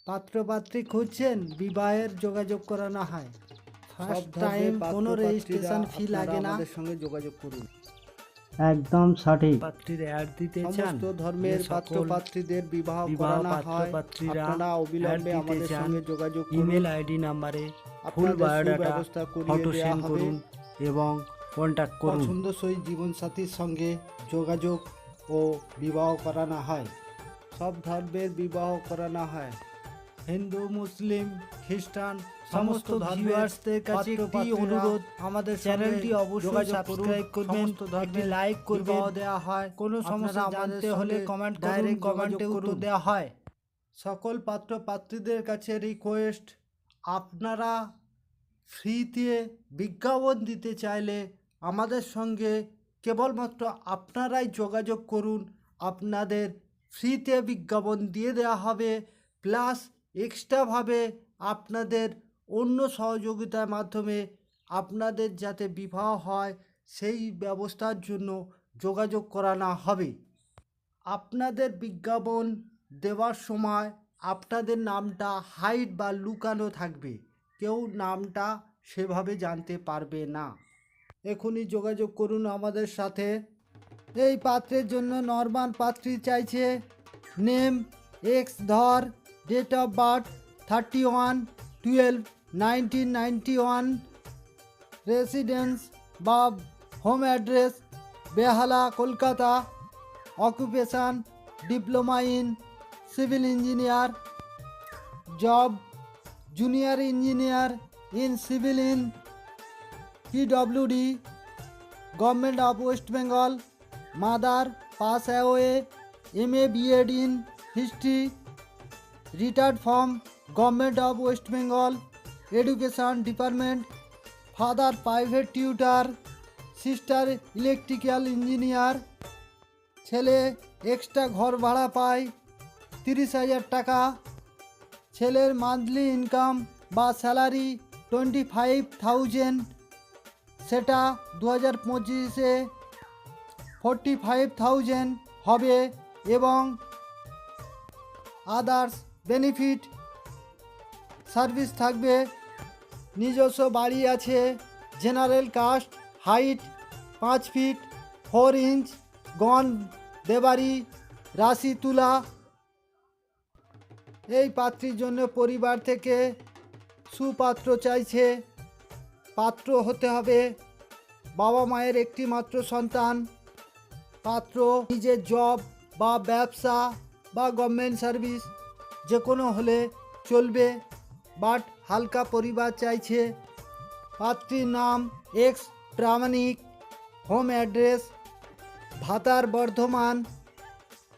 পাত্রপাত্রী খুঁজছেন, বিবাহের যোগাযোগ করানো হয়। ফার্স্ট টাইম কোনো রেজিস্ট্রেশন ফি লাগে না। আমাদের সঙ্গে যোগাযোগ করুন। একদম সঠিক। পাত্রীর অ্যাড দিতে চান, সমস্ত ধর্মের পাত্রপাত্রীদের বিবাহ করানো হয়। আপনারা অবিলম্বে আমাদের সঙ্গে যোগাযোগ করুন। ইমেল আইডি নাম্বারে ফুল আপনাদের বায়োডাটা সুব্যবস্থা করিয়ে ফটো দেওয়া সেন্ড হবে। করুন এবং কন্ট্যাক্ট করুন। পছন্দসই জীবনসাথীর সঙ্গে যোগাযোগ ও বিবাহ করানো হয়। সব ধর্মের বিবাহ করানো হয়। হিন্দু, মুসলিম, খ্রিস্টান সমস্ত ভিউয়ার্সদের কাছে একটি অনুরোধ, আমাদের চ্যানেলটি অবশ্যই সাবস্ক্রাইব করবেন, একটি লাইক করবেন। দেওয়া হয়। কোনো সমস্যা জানতে হলে কমেন্ট করুন, কমেন্টে উত্তর দেওয়া হয়। সকল পাত্রপাত্রীদের কাছে রিকোয়েস্ট, আপনারা ফ্রিতে বিজ্ঞাপন দিতে চাইলে আমাদের সঙ্গে কেবলমাত্র আপনারাই যোগাযোগ করুন। আপনাদের ফ্রিতে বিজ্ঞাপন দিয়ে দেওয়া হবে, প্লাস এক্সট্রাভাবে আপনাদের অন্য সহযোগিতার মাধ্যমে আপনাদের যাতে বিবাহ হয় সেই ব্যবস্থার জন্য যোগাযোগ করানো হবে। আপনাদের বিজ্ঞাপন দেওয়ার সময় আপনাদের নামটা হাইড বা লুকানো থাকবে, কেউ নামটা সেভাবে জানতে পারবে না। এখনই যোগাযোগ করুন আমাদের সাথে। এই পাত্রের জন্য নর্মাল পাত্রী চাইছে। নেম এক্স ধর, ডেট অফ বার্থ 31/12/1991, রেসিডেন্স বা home address Behala, Kolkata, occupation diploma in civil engineer, job junior engineer in civil in PWD, government of West Bengal, mother pass away MA B.Ed in history, retired from Government of West Bengal Education Department, father private tutor, sister electrical engineer, ছেলে extra ঘর ভাড়া পায় 30,000 টাকা, ছেলের monthly income বা salary 25,000, সেটা 2025-এ 45,000 হবে এবং আদার্স বেনিফিট সার্ভিস থাকবে। নিজস্ব বাড়ি আছে, general caste, height 5 feet 4 inch, গন দেবাড়ি, রাশি তুলা। এই পাত্রীর জন্য পরিবার থেকে সুপাত্র চাইছে। পাত্র হতে হবে বাবা মায়ের একটি মাত্র সন্তান। পাত্র নিজের জব বা ব্যবসা বা গভর্নমেন্ট সার্ভিস যে কোনো হলে চলবে, বাট হালকা পরিবার চাইছে। পাত্রীর নাম এক্স প্রামাণিক, home address Bhatar Bardhaman,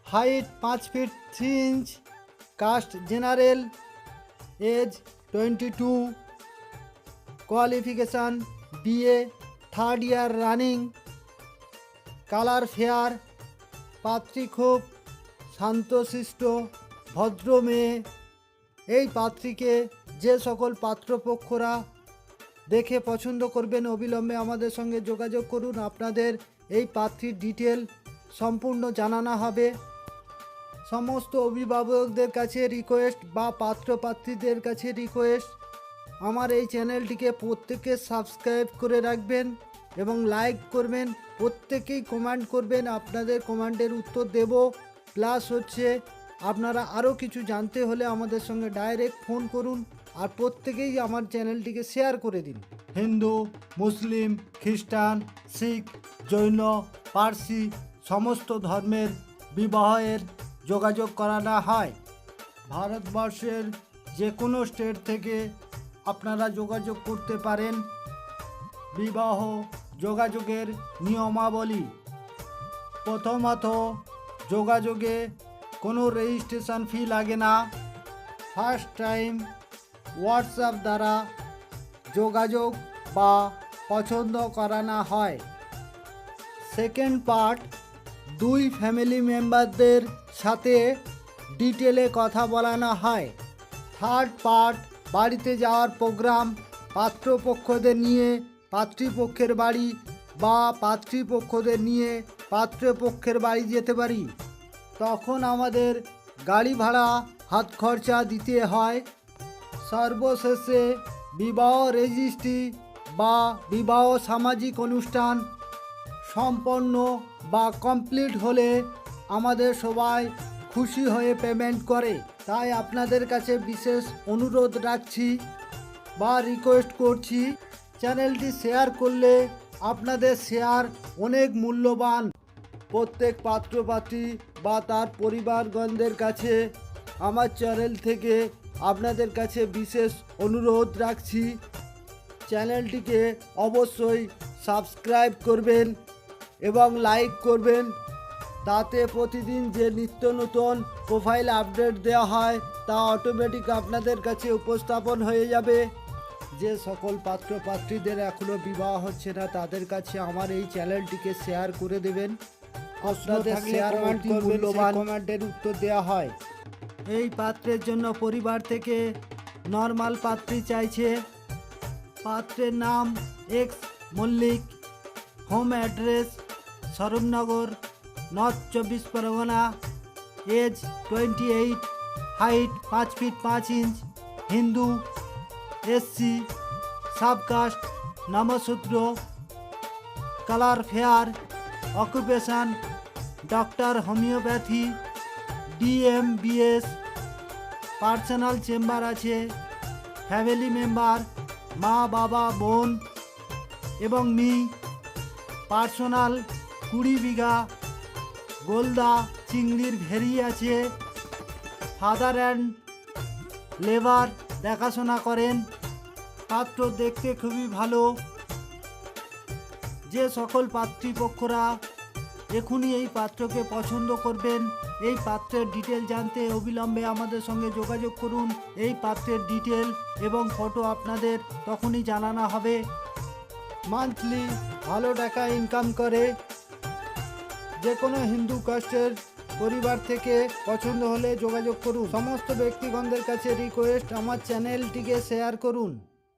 height 5 feet 3 inch, caste general, age 22, qualification BA, 3rd year running, colour fair. পাত্রী খুব শান্তশিষ্ট ভদ্র মেয়ে। এই পাত্রীকে যে সকল পাত্রপক্ষরা দেখে পছন্দ করবেন অবিলম্বে আমাদের সঙ্গে যোগাযোগ করুন। আপনাদের এই পাত্রীর ডিটেল সম্পূর্ণ জানানো হবে। সমস্ত অভিভাবকদের কাছে রিকোয়েস্ট বা পাত্রপাত্রীদের কাছে রিকোয়েস্ট, আমার এই চ্যানেলটিকে প্রত্যেকে সাবস্ক্রাইব করে রাখবেন এবং লাইক করবেন, প্রত্যেকেই কমেন্ট করবেন, আপনাদের কমেন্টের উত্তর দেব। প্লাস হচ্ছে আপনারা আরও কিছু জানতে হলে আমাদের সঙ্গে ডাইরেক্ট ফোন করুন আর প্রত্যেকেই আমার চ্যানেলটিকে শেয়ার করে দিন। হিন্দু, মুসলিম, খ্রিস্টান, শিখ, জৈন, পার্সি সমস্ত ধর্মের বিবাহের যোগাযোগ করানো হয়। ভারতবর্ষের যে কোনো স্টেট থেকে আপনারা যোগাযোগ করতে পারেন। বিবাহ যোগাযোগের নিয়মাবলী: প্রথমত, যোগাযোগে কোনো রেজিস্ট্রেশন ফি লাগে না। ফার্স্ট টাইম হোয়াটসঅ্যাপ দ্বারা যোগাযোগ বা পছন্দ করানো হয়। সেকেন্ড পার্ট, দুই ফ্যামিলি মেম্বারদের সাথে ডিটেলে কথা বলানো হয়। থার্ড পার্ট, বাড়িতে যাওয়ার প্রোগ্রাম, পাত্রপক্ষদের নিয়ে পাত্রীপক্ষের বাড়ি বা পাত্রীপক্ষদের নিয়ে পাত্রপক্ষের বাড়ি যেতে পারি। তখন আমাদের গাড়ি ভাড়া হাত খরচা দিতে হয়। সর্বশেষে বিবাহ রেজিস্ট্রি বা বিবাহ সামাজিক অনুষ্ঠান সম্পন্ন বা কমপ্লিট হলে আমাদের সবাই খুশি হয়ে পেমেন্ট করে। তাই আপনাদের কাছে বিশেষ অনুরোধ রাখছি বা রিকোয়েস্ট করছি, চ্যানেলটি শেয়ার করলে আপনাদের শেয়ার অনেক মূল্যবান। প্রত্যেক পাত্রপাত্রী বা তার পরিবারগণদের কাছে আমার চ্যানেল থেকে আপনাদের কাছে বিশেষ অনুরোধ রাখছি, চ্যানেলটিকে অবশ্যই সাবস্ক্রাইব করবেন এবং লাইক করবেন। তাতে প্রতিদিন যে নিত্য নতুন প্রোফাইল আপডেট দেওয়া হয় তা অটোমেটিক আপনাদের কাছে উপস্থাপন হয়ে যাবে। যে সকল পাত্রপাত্রীদের এখনও বিবাহ হচ্ছে না তাদের কাছে আমার এই চ্যানেলটিকে শেয়ার করে দেবেন। আপনাদের শেয়ার অতি মূল্যবান, কমেন্টের উত্তর দেওয়া হয়। এই পাত্রের জন্য পরিবার থেকে নর্মাল পাত্রী চাইছে। পাত্রের নাম X Mallick, home address Swarupnagar, north 24 Parganas, age 28, height 5 feet 5 inch, Hindu, SC, subcaste, Namasudra, colour fair, occupation doctor homoeopathy, DMBS, personal chamber আছে, ফ্যামিলি মেম্বার মা বাবা বোন এবং পার্সোনাল 20 বিঘা গোলদা চিংড়ির ভেরি আছে। ফাদার অ্যান্ড লেবার দেখাশোনা করেন। পাত্র দেখতে খুবই ভালো। যে সকল পাত্রীপক্ষরা এখনই এই পাত্রকে পছন্দ করবেন, এই পাত্রের ডিটেল জানতে অবিলম্বে আমাদের সঙ্গে যোগাযোগ করুন। এই পাত্রের ডিটেল এবং ফটো আপনাদের তখনই জানানো হবে। মান্থলি ভালো টাকা ইনকাম করে। যে কোনো হিন্দু কাস্টের পরিবার থেকে পছন্দ হলে যোগাযোগ করুন। সমস্ত ব্যক্তিগণদের কাছে রিকোয়েস্ট, আমার চ্যানেলটিকে শেয়ার করুন।